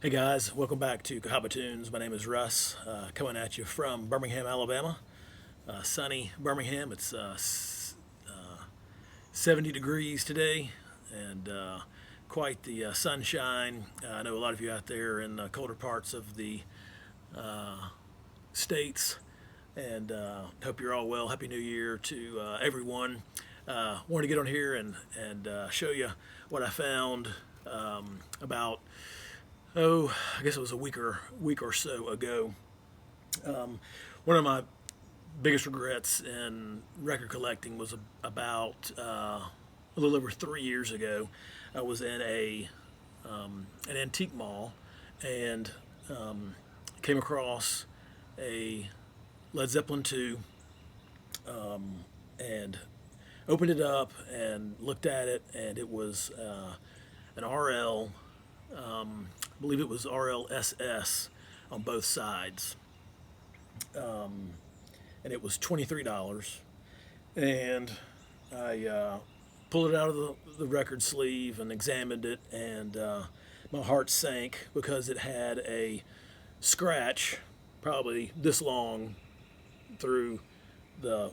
Hey guys, welcome back to Cahaba Tunes. My name is Russ, coming at you from Birmingham, Alabama. Sunny Birmingham. It's 70 degrees today and quite the sunshine. I know a lot of you out there in the colder parts of the states, and hope you're all well. Happy New Year to everyone. Wanted to get on here and show you what I found about I guess it was a week or so ago. One of my biggest regrets in record collecting was about a little over 3 years ago. I was in an antique mall and came across a Led Zeppelin 2 and opened it up and looked at it, and it was an RL. I believe it was RLSS on both sides, and it was $23. And I pulled it out of the record sleeve and examined it, and my heart sank because it had a scratch probably this long through the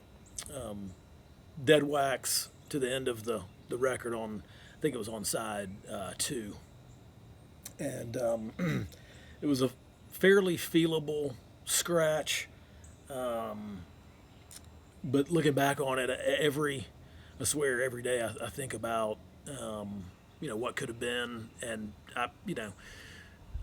dead wax to the end of the record on, I think it was on side 2. And it was a fairly feelable scratch, but looking back on it, I swear every day I think about what could have been, and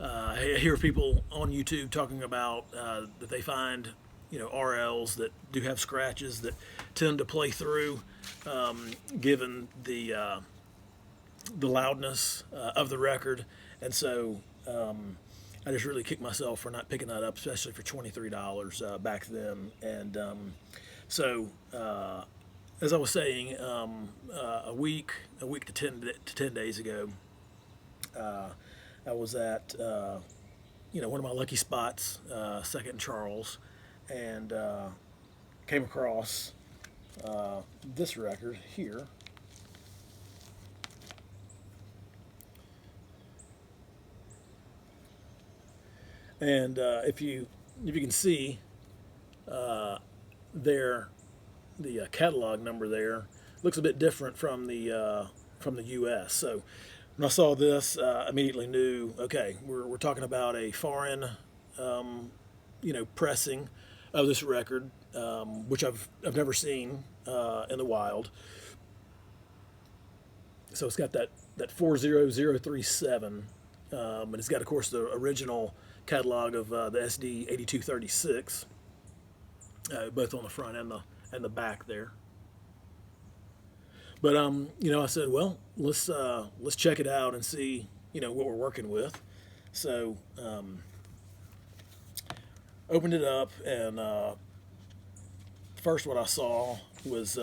I hear people on YouTube talking about that they find RLs that do have scratches that tend to play through, given the loudness of the record. And so I just really kicked myself for not picking that up, especially for $23 back then. And so, as I was saying, a week to 10 days ago, I was at one of my lucky spots, Second and Charles, and came across this record here. And if you can see there, the catalog number there looks a bit different from the U.S. So when I saw this, immediately knew, okay, we're talking about a foreign pressing of this record, which I've never seen in the wild. So it's got that 40037, and it's got, of course, the original catalog of the SD 8236, both on the front and the back there. But I said, well, let's check it out and see what we're working with. So opened it up, and first what I saw was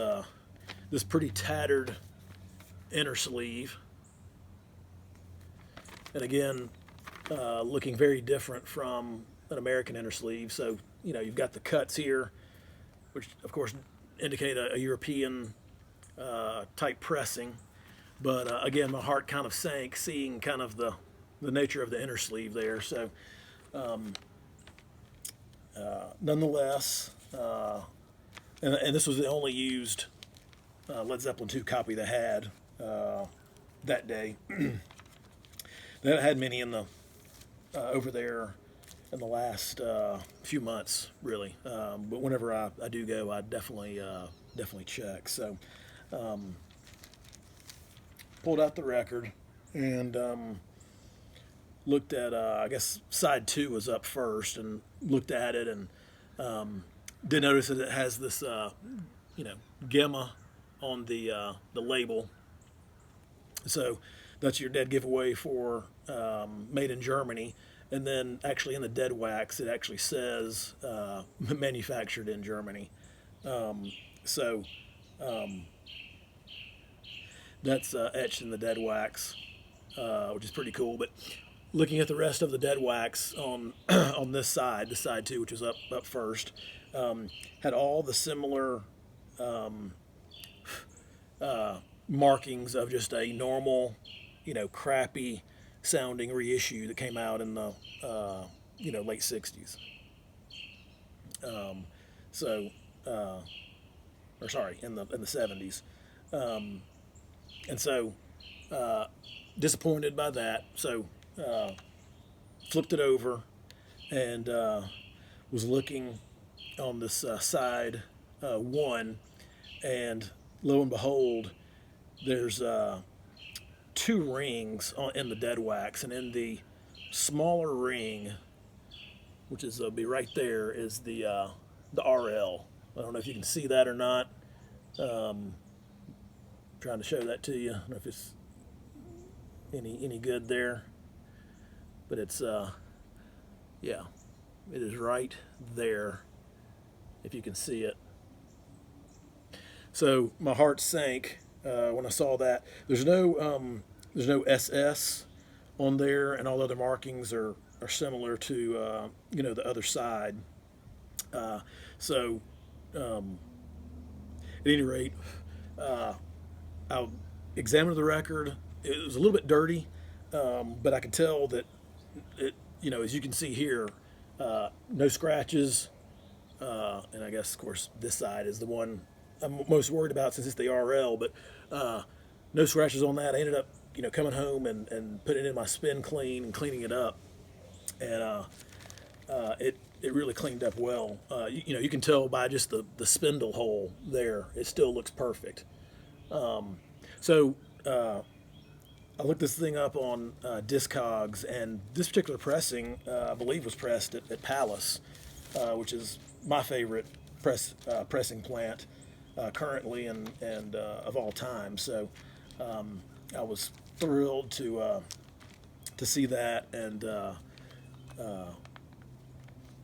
this pretty tattered inner sleeve, and again, looking very different from an American inner sleeve. So you've got the cuts here, which of course indicate a European type pressing. But again, my heart kind of sank seeing kind of the nature of the inner sleeve there. So nonetheless, and this was the only used Led Zeppelin 2 copy they had that day. They haven't had many in the over there in the last few months, really. But whenever I do go, I definitely check. So pulled out the record and looked at, I guess side 2 was up first, and looked at it, and did notice that it has this Gemma on the label. So that's your dead giveaway for made in Germany. And then actually in the dead wax, it actually says manufactured in Germany. So that's etched in the dead wax, which is pretty cool. But looking at the rest of the dead wax on on this side 2, which was up first, had all the similar markings of just a normal, crappy sounding reissue that came out in the late '60s. So, or sorry, in the '70s, and so disappointed by that. So flipped it over and was looking on this side one, and lo and behold, there's two rings in the dead wax, and in the smaller ring, which is be right there, is the RL. I don't know if you can see that or not. Trying to show that to you. I don't know if it's any good there, but it's yeah, it is right there if you can see it. So my heart sank when I saw that. There's no SS on there, and all other markings are similar to the other side. So at any rate, I examined the record. It was a little bit dirty, but I could tell that it, as you can see here, no scratches. And I guess, of course, this side is the one I'm most worried about since it's the RL, but no scratches on that. I ended up, coming home and putting it in my spin clean and cleaning it up, and it really cleaned up well. You can tell by just the spindle hole there, it still looks perfect. So I looked this thing up on Discogs, and this particular pressing, I believe, was pressed at Palace, which is my favorite pressing plant currently and of all time. So I was thrilled to see that and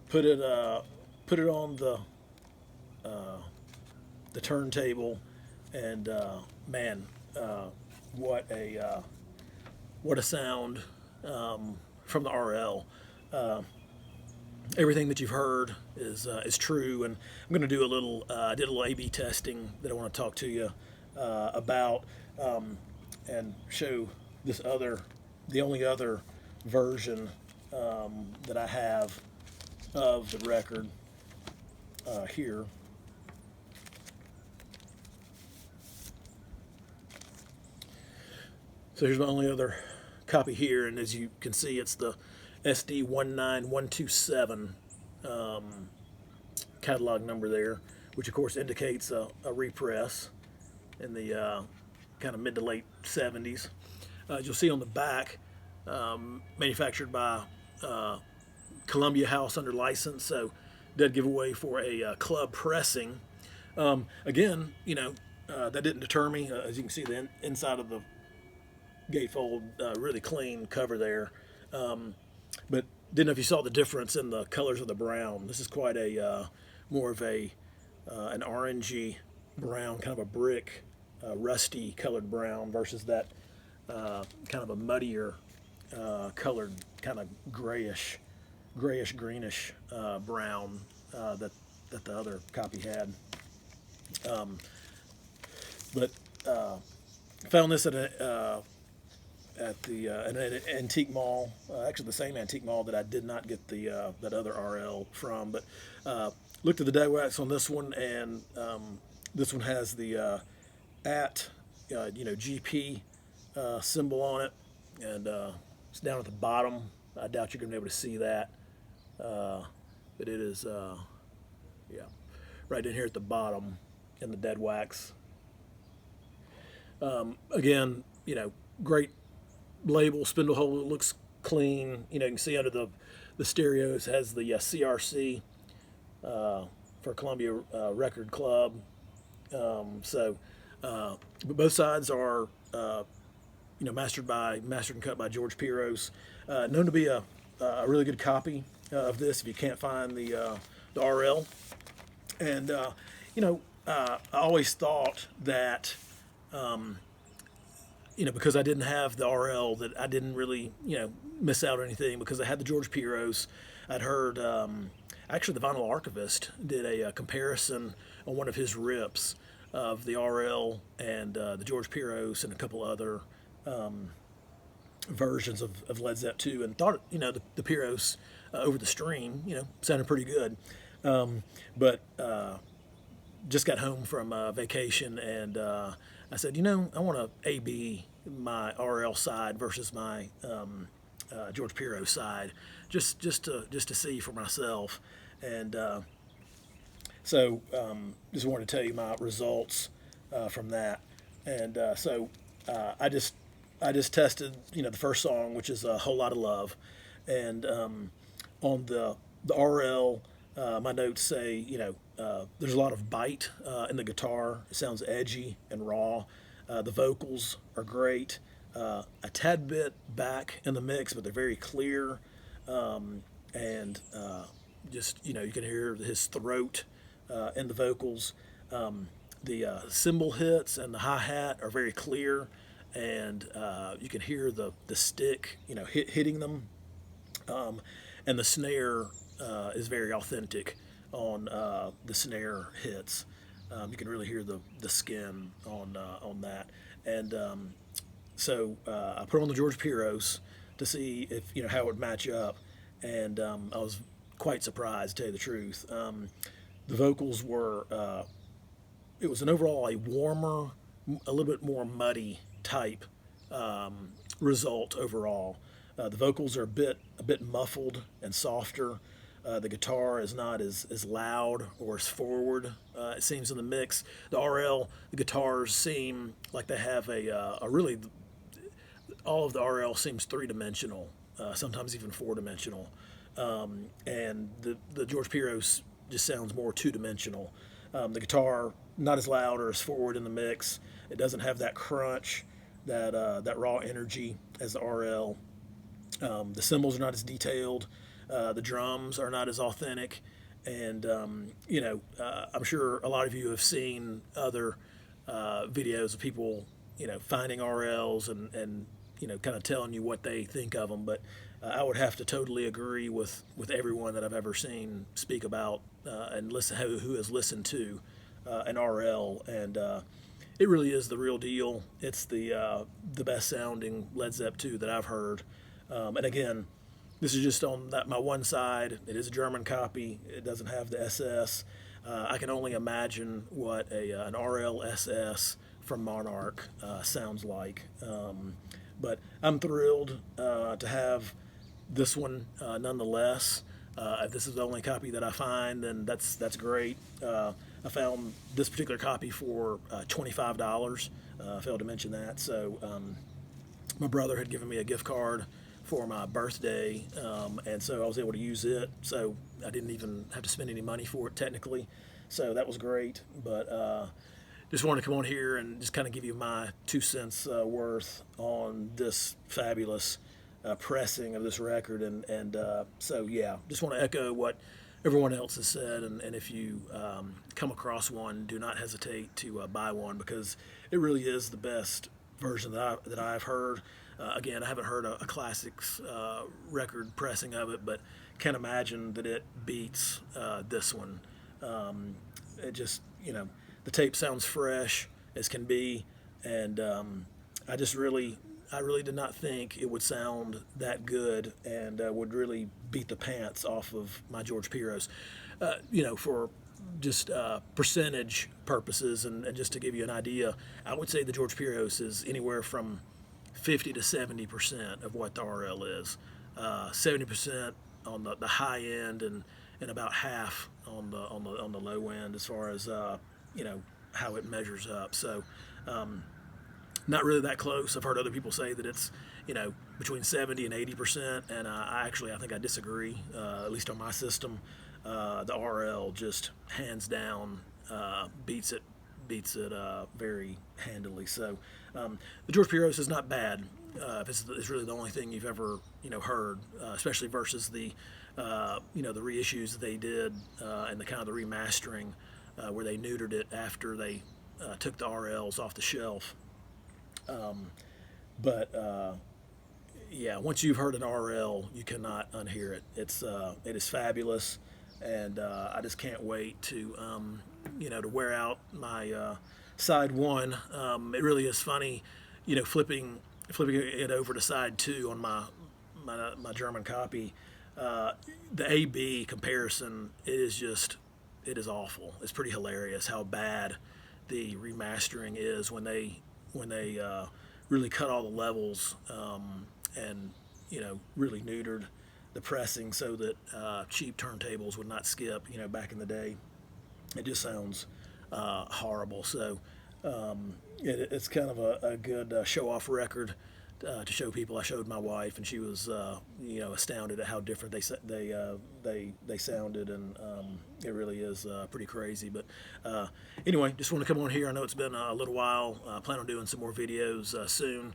put it on the turntable, and man, what a sound from the RL. Everything that you've heard is true, and I'm going to do I did a little A/B testing that I want to talk to you about, and show the only other version that I have of the record here. So here's my only other copy here, and as you can see, it's the SD 19127 catalog number there, which of course indicates a repress in the kind of mid to late 70s. As you'll see on the back, manufactured by Columbia House under license, so dead giveaway for a club pressing. Again, that didn't deter me. As you can see, the inside of the gatefold, really clean cover there. But didn't know if you saw the difference in the colors of the brown. This is quite a more of an orangey brown, kind of a brick, rusty colored brown, versus that kind of a muddier colored, kind of grayish greenish brown that the other copy had. But found this at an antique mall, actually the same antique mall that I did not get the that other RL from. But looked at the dead wax on this one, and this one has the GP symbol on it, and it's down at the bottom. I doubt you're going to be able to see that, but it is right in here at the bottom in the dead wax. Again, great label, spindle hole. It looks clean. You can see under the stereos has the CRC for Columbia Record Club. But both sides are mastered and cut by George Piros. Known to be a really good copy of this if you can't find the RL. And I always thought that because I didn't have the RL, that I didn't really miss out on anything, because I had the George Piros. I'd heard actually the Vinyl Archivist did a comparison on one of his rips of the RL and the George Piros and a couple other versions of Led Zepp 2 and thought, the Pyros over the stream, sounded pretty good. But just got home from vacation, and I said, I want to A/B my RL side versus my George Pyros side, just to see for myself, and so just wanted to tell you my results from that, and I just tested the first song, which is a whole lot of love, and on the RL. My notes say, there's a lot of bite in the guitar. It sounds edgy and raw. The vocals are great. A tad bit back in the mix, but they're very clear. And just, you can hear his throat in the vocals. The cymbal hits and the hi-hat are very clear. And you can hear the stick, hitting them. And the snare is very authentic on the snare hits. You can really hear the skin on that, and so I put on the George Pyros to see if how it would match up, and I was quite surprised, to tell you the truth. The vocals were it was an overall a warmer, a little bit more muddy type result overall. The vocals are a bit muffled and softer. The guitar is not as loud or as forward, it seems, in the mix. The RL, the guitars seem like they have a really, all of the RL seems three-dimensional, sometimes even four-dimensional. And the George Pyros just sounds more two-dimensional. The guitar, not as loud or as forward in the mix. It doesn't have that crunch, that raw energy as the RL. The cymbals are not as detailed. The drums are not as authentic, and I'm sure a lot of you have seen other videos of people, finding RLs and kind of telling you what they think of them. But I would have to totally agree with everyone that I've ever seen speak about and who has listened to an RL, and it really is the real deal. It's the best sounding Led Zepp 2 that I've heard, and again. This is just on my one side. It is a German copy. It doesn't have the SS. I can only imagine what an RL SS from Monarch sounds like. But I'm thrilled to have this one nonetheless. If this is the only copy that I find, then that's great. I found this particular copy for $25. I failed to mention that. So my brother had given me a gift card for my birthday, and so I was able to use it, so I didn't even have to spend any money for it technically, so that was great. But just wanted to come on here and just kind of give you my 2 cents worth on this fabulous pressing of this record, and so yeah, just want to echo what everyone else has said, and if you come across one, do not hesitate to buy one, because it really is the best version that I've heard. Again, I haven't heard a classics record pressing of it, but can't imagine that it beats this one. It just, the tape sounds fresh as can be, and I really did not think it would sound that good and would really beat the pants off of my George Pyros. For just percentage purposes and just to give you an idea, I would say the George Pyros is anywhere from 50 to 70% of what the RL is. 70% on the high end, and about half on the low end as far as how it measures up. So not really that close. I've heard other people say that it's between 70 and 80%, and I think I disagree. At least on my system, the RL just hands down beats it very handily. So the George Pyros is not bad. If it's really the only thing you've ever heard, especially versus the the reissues that they did and the kind of the remastering where they neutered it after they took the RLs off the shelf. Yeah, once you've heard an RL, you cannot unhear it. It is fabulous, and I just can't wait to to wear out my side one. It really is funny, flipping flipping it over to side 2 on my German copy, the A/B comparison it is awful. It's pretty hilarious how bad the remastering is when they really cut all the levels, and really neutered the pressing so that cheap turntables would not skip. Back in the day, it just sounds horrible. So it's kind of a good show-off record to show people. I showed my wife, and she was astounded at how different they sounded, and it really is pretty crazy. But anyway, just want to come on here. I know it's been a little while. I plan on doing some more videos soon,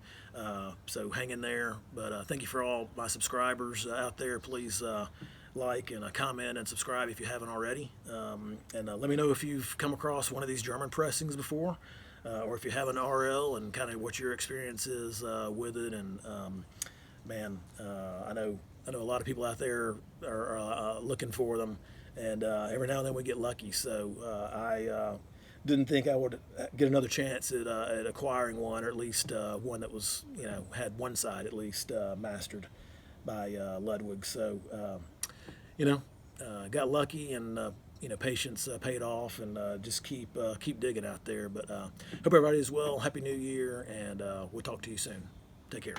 so hang in there. But thank you for all my subscribers out there. Please like and comment and subscribe if you haven't already, and let me know if you've come across one of these German pressings before. Or if you have an RL, and kind of what your experience is with it. And man, I know a lot of people out there are looking for them, and every now and then we get lucky. So I didn't think I would get another chance at acquiring one, or at least one that was had one side at least mastered by Ludwig. So got lucky, and patience paid off, and just keep digging out there. But hope everybody is well. Happy New Year, and we'll talk to you soon. Take care.